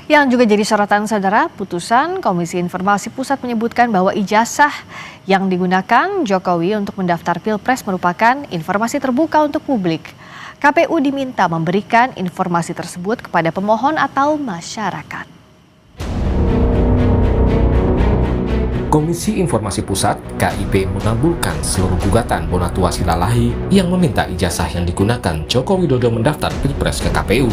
Yang juga jadi sorotan saudara, putusan Komisi Informasi Pusat menyebutkan bahwa ijazah yang digunakan Jokowi untuk mendaftar Pilpres merupakan informasi terbuka untuk publik. KPU diminta memberikan informasi tersebut kepada pemohon atau masyarakat. Komisi Informasi Pusat (KIP) mengabulkan seluruh gugatan Bonatua Silalahi yang meminta ijazah yang digunakan Joko Widodo mendaftar Pilpres ke KPU.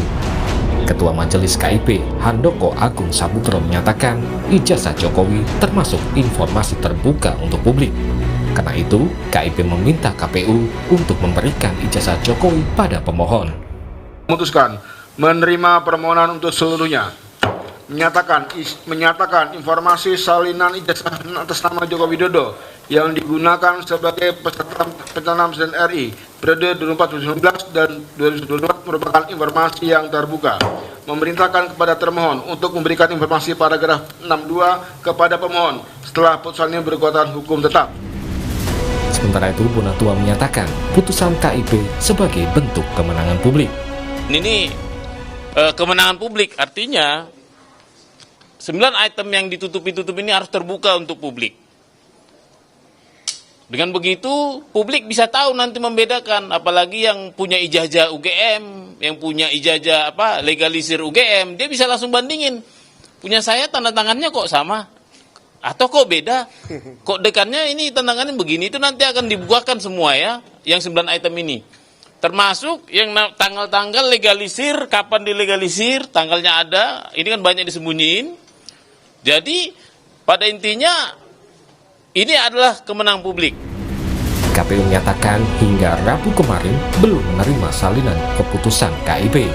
Ketua Majelis KIP, Handoko Agung Sabutro menyatakan ijazah Jokowi termasuk informasi terbuka untuk publik. Karena itu, KIP meminta KPU untuk memberikan ijazah Jokowi pada pemohon. Memutuskan menerima permohonan untuk seluruhnya. Menyatakan informasi salinan ijazah atas nama Joko Widodo yang digunakan sebagai peserta pencalonan presiden RI periode 2019 dan 2024 merupakan informasi yang terbuka. Memerintahkan kepada termohon untuk memberikan informasi paragraf 62 kepada pemohon setelah putusan ini berkekuatan hukum tetap. Sementara itu, Bonatua menyatakan putusan KIP sebagai bentuk kemenangan publik. Ini kemenangan publik, artinya 9 item yang ditutup-tutup ini harus terbuka untuk publik. Dengan begitu, publik bisa tahu nanti membedakan, apalagi yang punya ijazah UGM, yang punya ijazah legalisir UGM, dia bisa langsung bandingin. Punya saya tanda tangannya kok sama, atau kok beda, kok dekannya ini tanda tangannya begini, itu nanti akan dibukakan semua ya, yang 9 item ini. Termasuk yang tanggal-tanggal legalisir, kapan dilegalisir, tanggalnya ada, ini kan banyak disembunyiin. Jadi pada intinya ini adalah kemenangan publik. KPU menyatakan hingga Rabu kemarin belum menerima salinan keputusan KIP.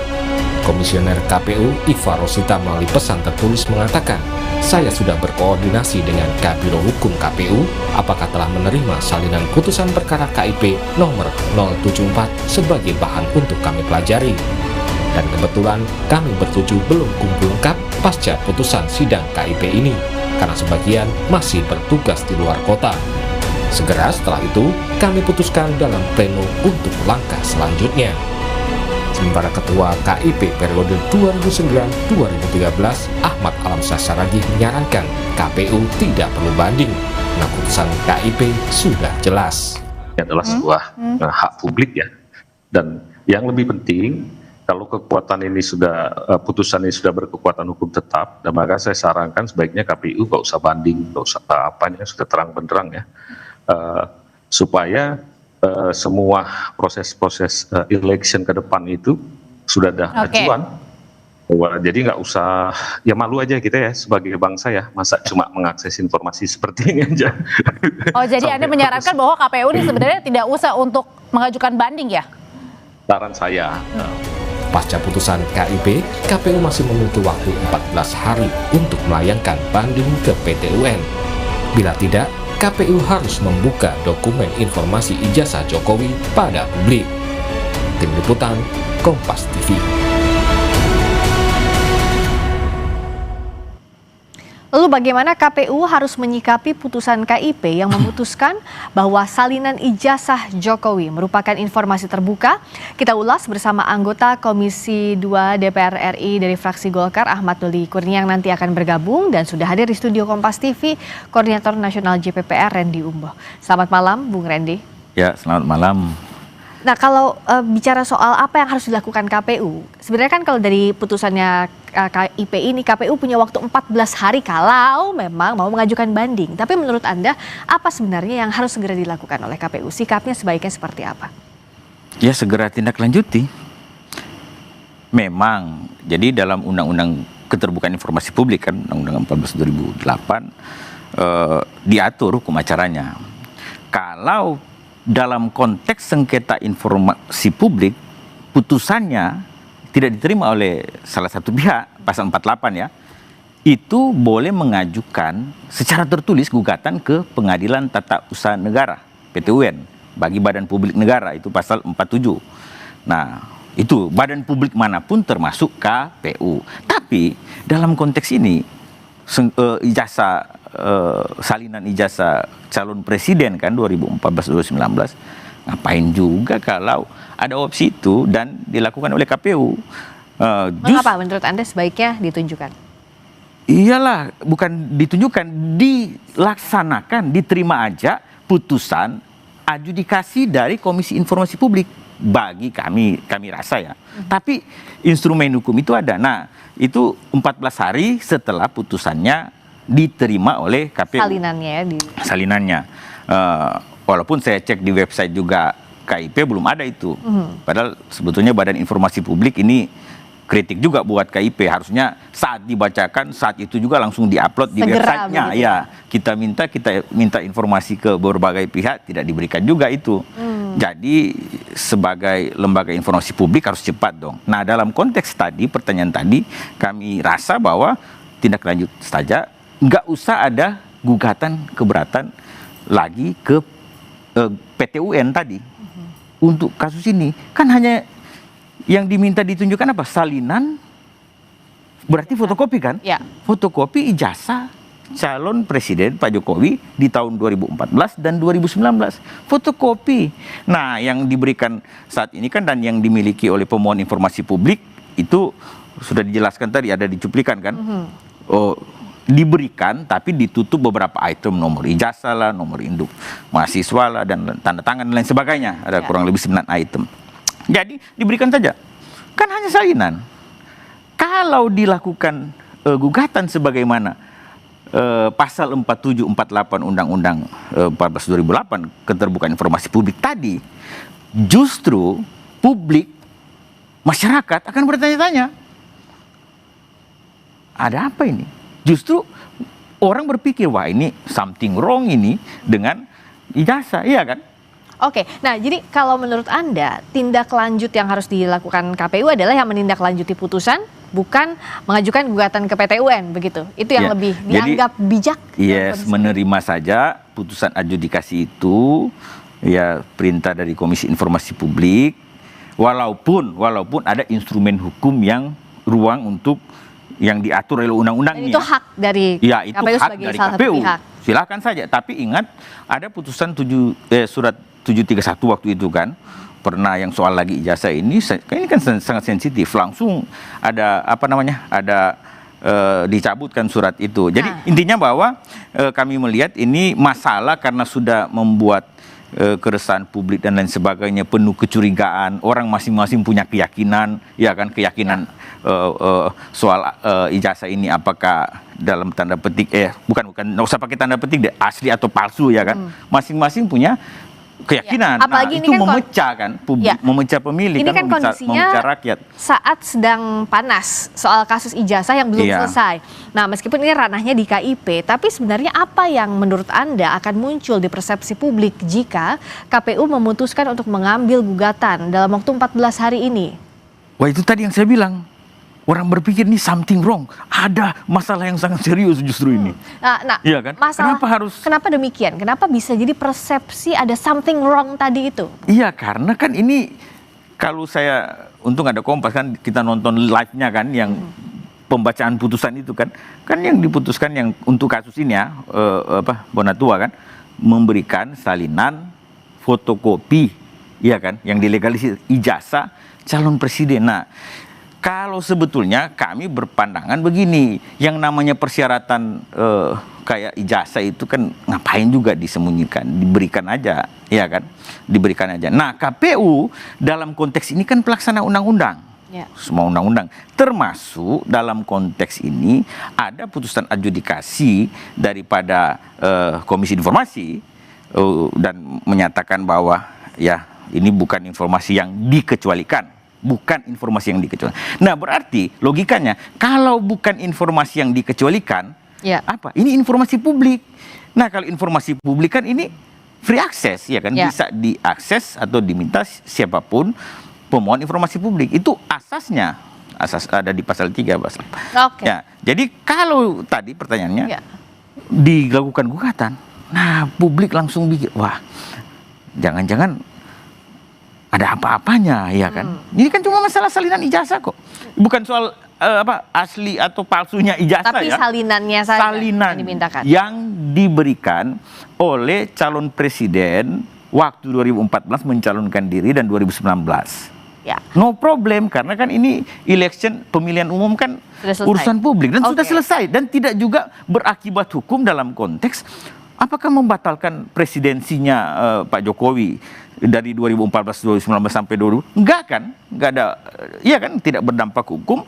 Komisioner KPU Iva Rosita melalui pesan tertulis mengatakan, saya sudah berkoordinasi dengan Kabiro Hukum KPU apakah telah menerima salinan putusan perkara KIP nomor 074 sebagai bahan untuk kami pelajari. Dan kebetulan kami bertujuh belum kumpul lengkap pasca putusan sidang KIP ini, karena sebagian masih bertugas di luar kota. Segera setelah itu, kami putuskan dalam pleno untuk langkah selanjutnya. Sementara Ketua KIP periode 2009-2013, Ahmad Alamsyah Saragih menyarankan KPU tidak perlu banding, karena putusan KIP sudah jelas. Ini adalah sebuah hak publik ya, dan yang lebih penting, kalau kekuatan ini putusan ini sudah berkekuatan hukum tetap, dan maka saya sarankan sebaiknya KPU nggak usah banding, nggak usah sudah terang benderang ya, supaya semua proses-proses election ke depan itu sudah ada acuan. Jadi nggak usah, ya malu aja kita ya sebagai bangsa ya, masa cuma mengakses informasi seperti ini aja. Oh jadi Anda menyarankan bahwa KPU ini sebenarnya tidak usah untuk mengajukan banding ya? Saran saya. Pasca putusan KIP, KPU masih memiliki waktu 14 hari untuk melayangkan banding ke PT UN. Bila tidak, KPU harus membuka dokumen informasi ijazah Jokowi pada publik. Tim Liputan, Kompas TV. Lalu bagaimana KPU harus menyikapi putusan KIP yang memutuskan bahwa salinan ijazah Jokowi merupakan informasi terbuka? Kita ulas bersama anggota Komisi 2 DPR RI dari fraksi Golkar, Ahmad Doli Kurnia, yang nanti akan bergabung dan sudah hadir di studio Kompas TV, Koordinator Nasional JPPR Randy Umboh. Selamat malam, Bung Randy. Ya, selamat malam. Nah, kalau bicara soal apa yang harus dilakukan KPU, sebenarnya kan kalau dari putusannya KIP ini, KPU punya waktu 14 hari kalau memang mau mengajukan banding. Tapi menurut Anda, apa sebenarnya yang harus segera dilakukan oleh KPU? Sikapnya sebaiknya seperti apa? Ya, segera tindak lanjuti. Memang, jadi dalam Undang-Undang Keterbukaan Informasi Publik kan, Undang-Undang 14/2008, diatur hukum acaranya. Kalau dalam konteks sengketa informasi publik, putusannya tidak diterima oleh salah satu pihak, pasal 48 ya, itu boleh mengajukan secara tertulis gugatan ke Pengadilan Tata Usaha Negara, PT UN, bagi badan publik negara, itu pasal 47. Nah, itu badan publik manapun termasuk KPU. Tapi dalam konteks ini, salinan ijazah calon presiden kan 2014-2019, ngapain juga kalau ada opsi itu dan dilakukan oleh KPU. Mengapa menurut Anda sebaiknya ditunjukkan? Iyalah, bukan ditunjukkan, dilaksanakan, diterima aja putusan adjudikasi dari Komisi Informasi Publik. Bagi kami rasa ya. Tapi instrumen hukum itu ada. Nah, itu 14 hari setelah putusannya diterima oleh KPU. Salinannya ya. Salinannya. Walaupun saya cek di website juga KIP belum ada itu. Padahal sebetulnya Badan Informasi Publik ini kritik juga buat KIP, harusnya saat dibacakan saat itu juga langsung diupload di websitenya. Ya, kita minta informasi ke berbagai pihak, tidak diberikan juga itu. Jadi sebagai lembaga informasi publik harus cepat dong. Nah, dalam konteks tadi, pertanyaan tadi, kami rasa bahwa tindak lanjut saja, nggak usah ada gugatan keberatan lagi ke PT UN tadi untuk kasus ini. Kan hanya yang diminta ditunjukkan apa? Salinan, berarti fotokopi kan? Ya. Fotokopi ijazah calon presiden Pak Jokowi di tahun 2014 dan 2019. Fotokopi. Nah, yang diberikan saat ini kan dan yang dimiliki oleh pemohon informasi publik itu sudah dijelaskan tadi, ada dicuplikan kan? Oh, diberikan tapi ditutup beberapa item, nomor ijazah lah, nomor induk mahasiswa lah, dan tanda tangan dan lain sebagainya. Ada kurang lebih 9 item. Jadi diberikan saja, kan hanya salinan. Kalau dilakukan gugatan sebagaimana pasal 4748 Undang-Undang 14 2008 keterbukaan informasi publik tadi, justru publik, masyarakat akan bertanya-tanya, ada apa ini? Justru orang berpikir, wah ini something wrong ini dengan ijazah, iya kan? Oke, nah jadi kalau menurut Anda tindak lanjut yang harus dilakukan KPU adalah yang menindaklanjuti putusan, bukan mengajukan gugatan ke PT UN, begitu? Itu yang lebih dianggap bijak? Yes, menerima saja putusan adjudikasi itu, ya perintah dari Komisi Informasi Publik, walaupun ada instrumen hukum yang ruang untuk yang diatur oleh undang-undangnya. Itu hak dari itu KPU hak sebagai dari salah satu KPU. pihak. Silakan saja, tapi ingat ada putusan surat 731 waktu itu kan, pernah yang soal lagi ijazah ini kan sangat sensitif, langsung ada dicabutkan surat itu. Jadi intinya bahwa kami melihat ini masalah karena sudah membuat keresahan publik dan lain sebagainya, penuh kecurigaan, orang masing-masing punya keyakinan, ya kan, keyakinan soal ijazah ini apakah dalam tanda petik bukan nggak usah pakai tanda petik deh, asli atau palsu, ya kan, masing-masing punya keyakinan. Apalagi itu memecah kan publik, memecah pemilih, ini kan kondisinya memecah rakyat saat sedang panas soal kasus ijazah yang belum selesai. Nah, meskipun ini ranahnya di KIP, tapi sebenarnya apa yang menurut Anda akan muncul di persepsi publik jika KPU memutuskan untuk mengambil gugatan dalam waktu 14 hari ini? Wah, itu tadi yang saya bilang. Orang berpikir ini something wrong, ada masalah yang sangat serius justru ini. Iya kan? Kenapa demikian? Kenapa bisa jadi persepsi ada something wrong tadi itu? Iya, karena kan ini kalau saya untung ada Kompas kan, kita nonton live-nya kan, yang pembacaan putusan itu kan yang diputuskan yang untuk kasus ini ya, Bonatua kan memberikan salinan fotokopi, iya kan, yang dilegalisir ijazah calon presiden. Nah, kalau sebetulnya kami berpandangan begini, yang namanya persyaratan kayak ijazah itu kan ngapain juga disembunyikan, diberikan aja, ya kan, diberikan aja. Nah, KPU dalam konteks ini kan pelaksana undang-undang, semua undang-undang, termasuk dalam konteks ini ada putusan adjudikasi daripada Komisi Informasi dan menyatakan bahwa ya ini bukan informasi yang dikecualikan. Bukan informasi yang dikecualikan. Nah, berarti logikanya kalau bukan informasi yang dikecualikan, apa? Ini informasi publik. Nah, kalau informasi publik kan ini free access, ya kan, bisa diakses atau diminta siapapun pemohon informasi publik. Itu asasnya, asas ada di pasal 3 pasal. Ya, jadi kalau tadi pertanyaannya dilakukan gugatan, nah publik langsung pikir, wah, jangan-jangan ada apa-apanya, ya kan? Ini kan cuma masalah salinan ijazah kok, bukan soal asli atau palsunya ijazah. Tapi salinannya saja salinan yang dimintakan, yang diberikan oleh calon presiden waktu 2014 mencalonkan diri dan 2019. Ya. No problem, karena kan ini election pemilihan umum kan Sudah selesai. urusan publik dan sudah Oke. selesai dan tidak juga berakibat hukum dalam konteks apakah membatalkan presidensinya Pak Jokowi dari 2014 2019 sampai 2000 enggak kan, enggak ada, iya kan, tidak berdampak hukum.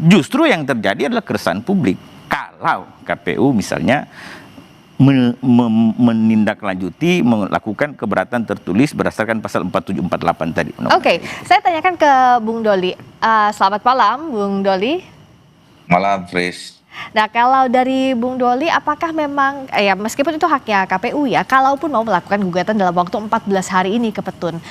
Justru yang terjadi adalah keresahan publik kalau KPU misalnya menindaklanjuti, melakukan keberatan tertulis berdasarkan pasal 4748 tadi. Oke, saya tanyakan ke Bung Doli. Selamat malam, Bung Doli. Malam, Fris. Nah, kalau dari Bung Doli, apakah memang, ya meskipun itu haknya KPU ya, kalaupun mau melakukan gugatan dalam waktu 14 hari ini ke Petun.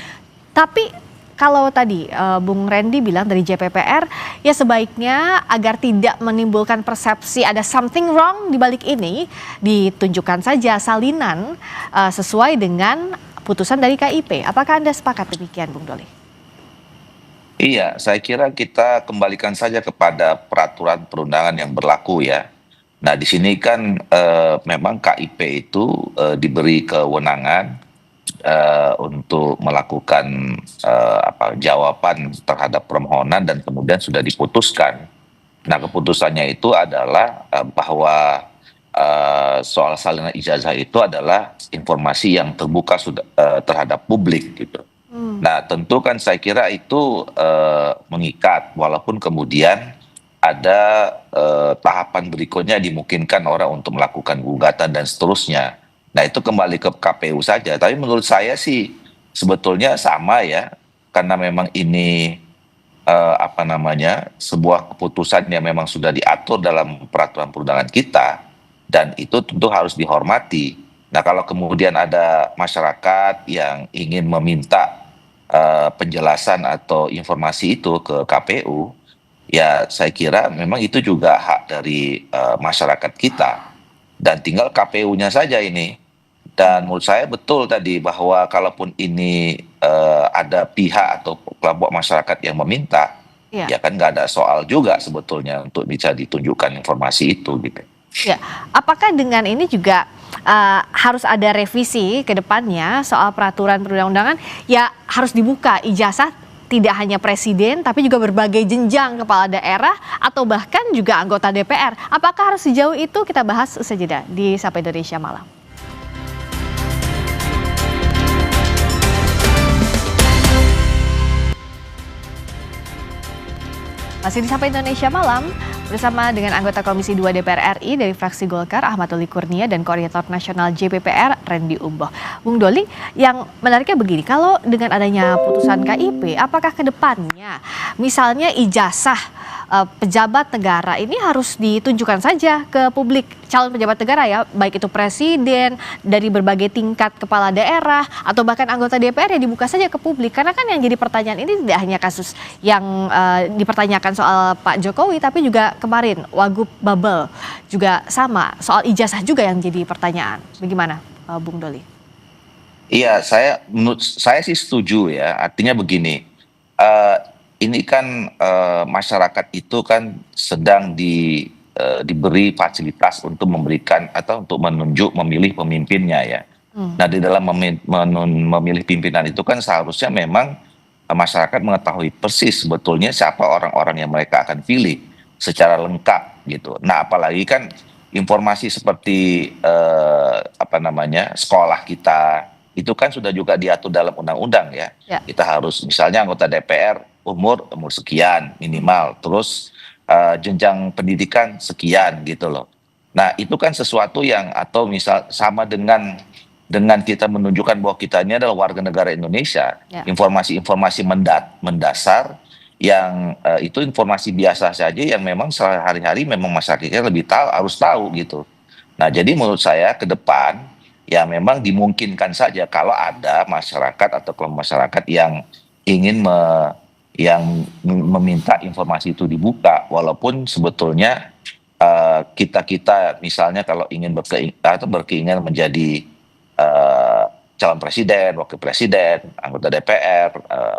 Tapi kalau tadi Bung Randy bilang dari JPPR, ya sebaiknya agar tidak menimbulkan persepsi ada something wrong di balik ini, ditunjukkan saja salinan sesuai dengan putusan dari KIP. Apakah Anda sepakat demikian, Bung Doli? Iya, saya kira kita kembalikan saja kepada peraturan perundangan yang berlaku ya. Nah, di sini kan memang KIP itu diberi kewenangan untuk melakukan jawaban terhadap permohonan dan kemudian sudah diputuskan. Nah, keputusannya itu adalah bahwa soal salinan ijazah itu adalah informasi yang terbuka terhadap publik gitu. Nah, tentu kan saya kira itu mengikat, walaupun kemudian ada tahapan berikutnya dimungkinkan orang untuk melakukan gugatan dan seterusnya. Nah, itu kembali ke KPU saja. Tapi menurut saya sih sebetulnya sama ya, karena memang ini sebuah keputusan yang memang sudah diatur dalam peraturan perundangan kita, dan itu tentu harus dihormati. Nah, kalau kemudian ada masyarakat yang ingin meminta penjelasan atau informasi itu ke KPU, ya saya kira memang itu juga hak dari masyarakat kita, dan tinggal KPU-nya saja ini. Dan menurut saya betul tadi bahwa kalaupun ini ada pihak atau kelompok masyarakat yang meminta, ya kan nggak ada soal juga sebetulnya untuk bisa ditunjukkan informasi itu gitu. Ya, apakah dengan ini juga harus ada revisi ke depannya soal peraturan perundang-undangan, ya harus dibuka ijazah tidak hanya presiden tapi juga berbagai jenjang kepala daerah atau bahkan juga anggota DPR. Apakah harus sejauh itu? Kita bahas usai jeda di Sapa Indonesia Malam. Masih di Sapa Indonesia Malam bersama dengan anggota Komisi 2 DPR RI dari fraksi Golkar Ahmad Doli Kurnia dan Koordinator Nasional JPPR Randy Umboh. Bung Doli, yang menariknya begini, kalau dengan adanya putusan KIP, apakah ke depannya misalnya ijazah pejabat negara ini harus ditunjukkan saja ke publik, calon pejabat negara ya, baik itu presiden, dari berbagai tingkat kepala daerah, atau bahkan anggota DPR, ya dibuka saja ke publik. Karena kan yang jadi pertanyaan ini tidak hanya kasus yang dipertanyakan soal Pak Jokowi, tapi juga kemarin Wagub Bubble juga sama, soal ijazah juga yang jadi pertanyaan. Bagaimana Bung Doli? Iya, menurut saya sih setuju ya. Artinya begini, ini kan masyarakat itu kan sedang diberi fasilitas untuk memberikan atau untuk memilih pemimpinnya ya. Nah, di dalam memilih pimpinan itu kan seharusnya memang masyarakat mengetahui persis sebetulnya siapa orang-orang yang mereka akan pilih secara lengkap gitu. Nah, apalagi kan informasi seperti sekolah kita itu kan sudah juga diatur dalam undang-undang ya. Kita harus misalnya anggota DPR umur sekian minimal, terus jenjang pendidikan sekian gitu loh. Nah, itu kan sesuatu yang atau misal sama dengan kita menunjukkan bahwa kita ini adalah warga negara Indonesia, informasi-informasi mendasar yang itu informasi biasa saja yang memang sehari-hari memang masyarakatnya harus tahu gitu. Nah, jadi menurut saya ke depan ya memang dimungkinkan saja kalau ada masyarakat atau kelompok masyarakat yang ingin meminta informasi itu dibuka, walaupun sebetulnya kita misalnya kalau ingin berkeinginan menjadi calon presiden, wakil presiden, anggota DPR,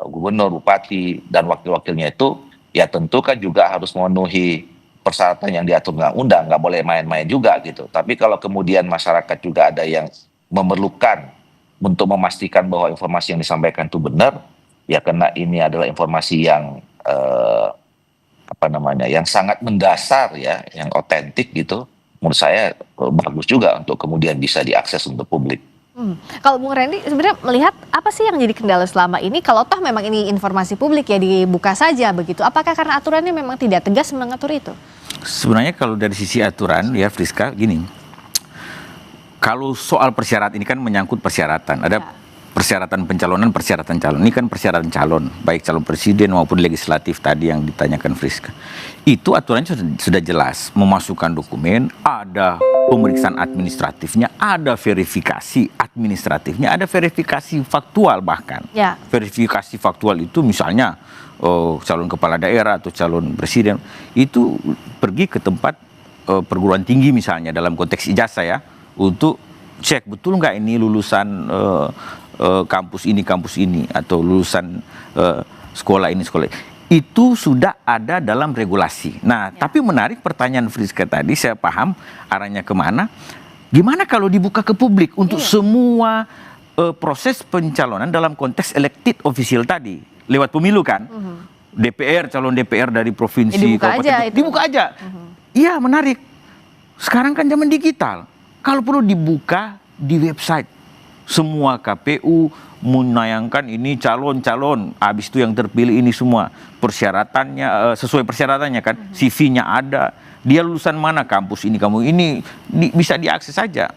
gubernur, bupati, dan wakil-wakilnya itu ya tentu kan juga harus memenuhi persyaratan yang diatur undang-undang, nggak boleh main-main juga gitu. Tapi kalau kemudian masyarakat juga ada yang memerlukan untuk memastikan bahwa informasi yang disampaikan itu benar, ya karena ini adalah informasi yang yang sangat mendasar ya, yang otentik gitu. Menurut saya bagus juga untuk kemudian bisa diakses untuk publik. Kalau Bung Randy sebenarnya melihat apa sih yang jadi kendala selama ini kalau toh memang ini informasi publik ya dibuka saja begitu. Apakah karena aturannya memang tidak tegas mengatur itu? Sebenarnya kalau dari sisi aturan ya Friska gini. Kalau soal persyaratan ini kan menyangkut persyaratan. Ada persyaratan pencalonan, persyaratan calon. Ini kan persyaratan calon, baik calon presiden maupun legislatif tadi yang ditanyakan Friska. Itu aturannya sudah jelas, memasukkan dokumen, ada pemeriksaan administratifnya, ada verifikasi administratifnya, ada verifikasi faktual bahkan. Ya. Verifikasi faktual itu misalnya calon kepala daerah atau calon presiden itu pergi ke tempat perguruan tinggi misalnya dalam konteks ijazah ya, untuk cek betul nggak ini lulusan kampus ini atau lulusan sekolah ini. Itu sudah ada dalam regulasi. Nah, tapi menarik pertanyaan Friska tadi, saya paham arahnya kemana. Gimana kalau dibuka ke publik untuk semua proses pencalonan dalam konteks elected official tadi, lewat pemilu kan? DPR, calon DPR dari provinsi, dibuka aja. Iya, menarik. Sekarang kan zaman digital. Kalau perlu dibuka di website. Semua KPU menayangkan ini calon-calon, habis itu yang terpilih ini semua persyaratannya sesuai persyaratannya kan, CV-nya ada, dia lulusan mana, kampus ini, kamu ini bisa diakses saja,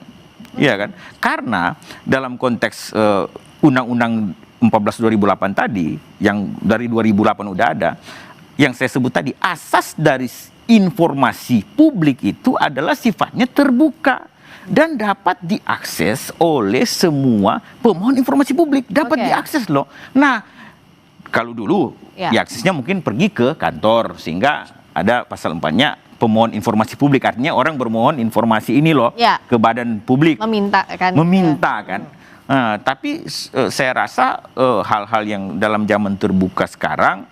ya kan? Karena dalam konteks Undang-Undang 14 2008 tadi, yang dari 2008 udah ada, yang saya sebut tadi, asas dari informasi publik itu adalah sifatnya terbuka dan dapat diakses oleh semua pemohon informasi publik, dapat diakses loh. Nah, kalau dulu diaksesnya mungkin pergi ke kantor, sehingga ada pasal 4-nya pemohon informasi publik, artinya orang bermohon informasi ini loh ke badan publik, meminta kan. Nah, tapi saya rasa hal-hal yang dalam zaman terbuka sekarang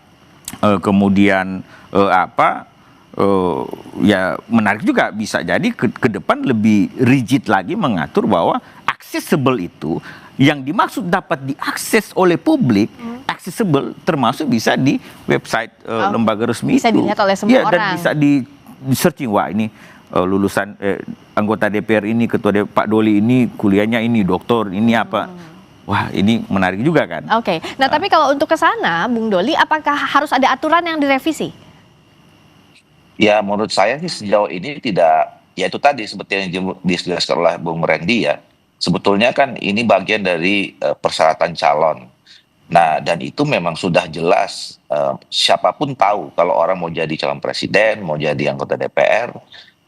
kemudian ya menarik juga, bisa jadi ke depan lebih rigid lagi mengatur bahwa accessible itu yang dimaksud dapat diakses oleh publik, accessible termasuk bisa di website lembaga resmi bisa itu. Dilihat oleh semua orang. Dan bisa di searching, wah ini lulusan anggota DPR ini, ketua Pak Doli ini kuliahnya ini, doktor ini apa. Wah, ini menarik juga kan. Oke. Nah, tapi kalau untuk ke sana Bung Doli, apakah harus ada aturan yang direvisi? Ya, menurut saya sih sejauh ini tidak, ya itu tadi seperti yang dijelaskan oleh Bung Randy ya, sebetulnya kan ini bagian dari persyaratan calon. Nah, dan itu memang sudah jelas, siapapun tahu kalau orang mau jadi calon presiden, mau jadi anggota DPR,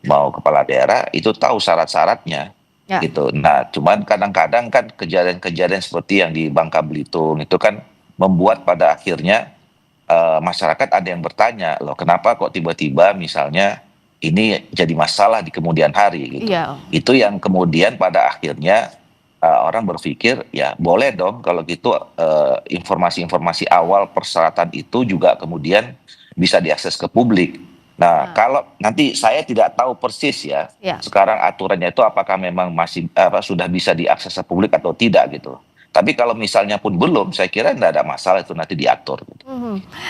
mau kepala daerah, itu tahu syarat-syaratnya gitu. Nah, cuman kadang-kadang kan kejadian-kejadian seperti yang di Bangka Belitung itu kan membuat pada akhirnya masyarakat ada yang bertanya, loh kenapa kok tiba-tiba misalnya ini jadi masalah di kemudian hari gitu. Itu yang kemudian pada akhirnya orang berpikir ya boleh dong kalau gitu informasi-informasi awal persyaratan itu juga kemudian bisa diakses ke publik. Nah, kalau nanti saya tidak tahu persis ya, sekarang aturannya itu apakah memang masih sudah bisa diakses ke publik atau tidak gitu. Tapi kalau misalnya pun belum, saya kira tidak ada masalah itu nanti diatur. Gitu.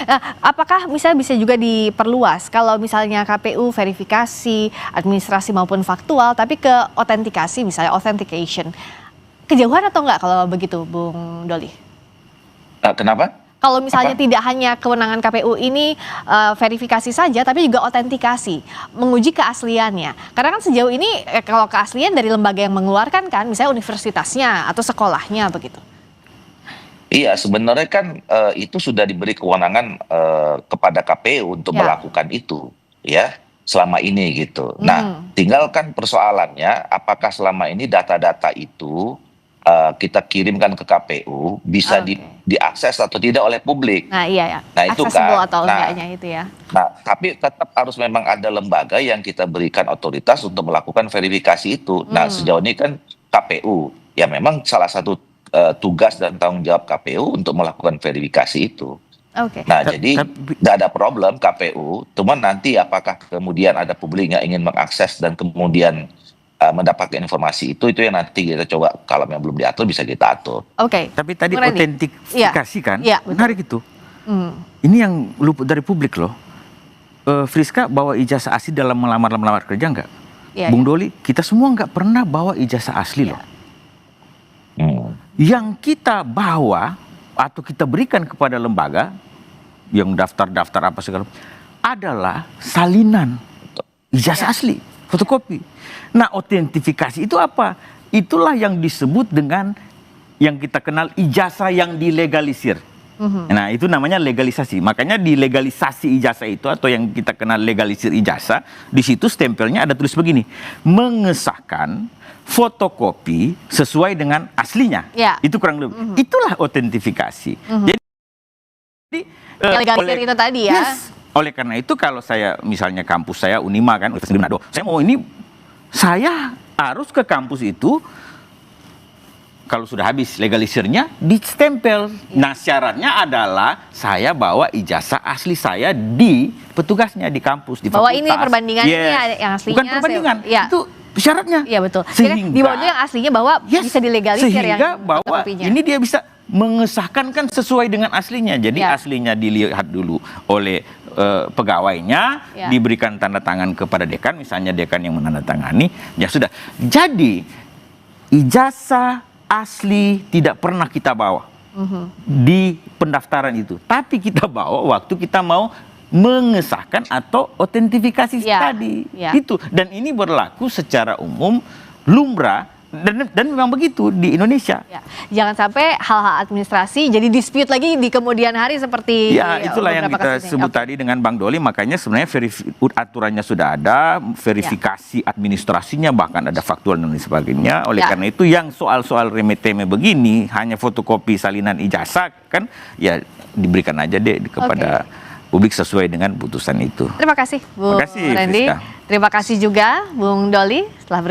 Nah, apakah bisa juga diperluas kalau misalnya KPU verifikasi, administrasi maupun faktual, tapi ke autentikasi misalnya authentication, kejauhan atau enggak kalau begitu, Bung Doli? Kenapa? Kalau misalnya tidak hanya kewenangan KPU ini verifikasi saja, tapi juga autentikasi, menguji keasliannya. Karena kan sejauh ini kalau keaslian dari lembaga yang mengeluarkan kan, misalnya universitasnya atau sekolahnya begitu. Iya, sebenarnya kan itu sudah diberi kewenangan kepada KPU untuk melakukan itu, ya selama ini gitu. Nah, tinggal kan persoalannya, apakah selama ini data-data itu kita kirimkan ke KPU bisa diakses atau tidak oleh publik. Nah, iya ya. Nah, itu kan. Atau enggaknya itu ya. Nah, tapi tetap harus memang ada lembaga yang kita berikan otoritas untuk melakukan verifikasi itu. Nah, sejauh ini kan KPU. Ya memang salah satu tugas dan tanggung jawab KPU untuk melakukan verifikasi itu. Nah, jadi tidak ada problem KPU. Cuman nanti apakah kemudian ada publik yang ingin mengakses dan kemudian mendapatkan informasi itu yang nanti kita coba kalau yang belum diatur bisa kita atur. Oke. Tapi tadi Bung Randy. autentifikasi kan, Iya, betul. menarik itu. Ini yang luput dari publik loh. Friska bawa ijazah asli dalam melamar kerja nggak? Iya, Bung Doli, kita semua nggak pernah bawa ijazah asli loh. Yang kita bawa atau kita berikan kepada lembaga yang daftar-daftar apa segala adalah salinan ijazah asli, fotokopi. Nah, autentifikasi itu apa? Itulah yang disebut dengan yang kita kenal ijazah yang dilegalisir. Nah, itu namanya legalisasi. Makanya di legalisasi ijazah itu atau yang kita kenal legalisir ijazah, di situ stempelnya ada tulis begini, mengesahkan fotokopi sesuai dengan aslinya. Ya. Itu kurang lebih. Itulah autentifikasi. Jadi Yang legalisir itu tadi ya. yes. Oleh karena itu kalau saya misalnya kampus saya Unima kan, Universitas Manado, saya mau ini saya harus ke kampus itu. Kalau sudah habis legalisirnya, distempel. Nah, syaratnya adalah saya bawa ijazah asli saya di petugasnya di kampus, di Bahwa fakultas. ini perbandingannya Yes. yang aslinya. Bukan perbandingan, Ya. itu syaratnya. Iya betul. Sehingga Di bawahnya yang aslinya bahwa Yes. bisa dilegalisir Sehingga yang bahwa fotokopinya. ini dia bisa mengesahkan kan sesuai dengan aslinya. Jadi Ya. aslinya dilihat dulu oleh pegawainya, Ya. diberikan tanda tangan kepada dekan, misalnya dekan yang menandatangani, ya sudah. Jadi ijazah asli tidak pernah kita bawa di pendaftaran itu, tapi kita bawa waktu kita mau mengesahkan atau autentifikasi Ya. tadi. Ya. Itu, dan ini berlaku secara umum, lumrah, dan memang begitu di Indonesia. Ya, jangan sampai hal-hal administrasi jadi dispute lagi di kemudian hari seperti Ya, itulah yang beberapa kita kasus ini. sebut Oke. tadi dengan Bang Doli, makanya sebenarnya aturannya sudah ada, verifikasi administrasinya, bahkan ada faktual dan lain sebagainya. Oleh Ya. karena itu yang soal-soal remeh-temeh begini, hanya fotokopi salinan ijazah, kan ya diberikan aja deh kepada publik sesuai dengan putusan itu. Terima kasih, Bung Terima kasih, Randy. Friska. Terima kasih juga, Bung Doli. Setelah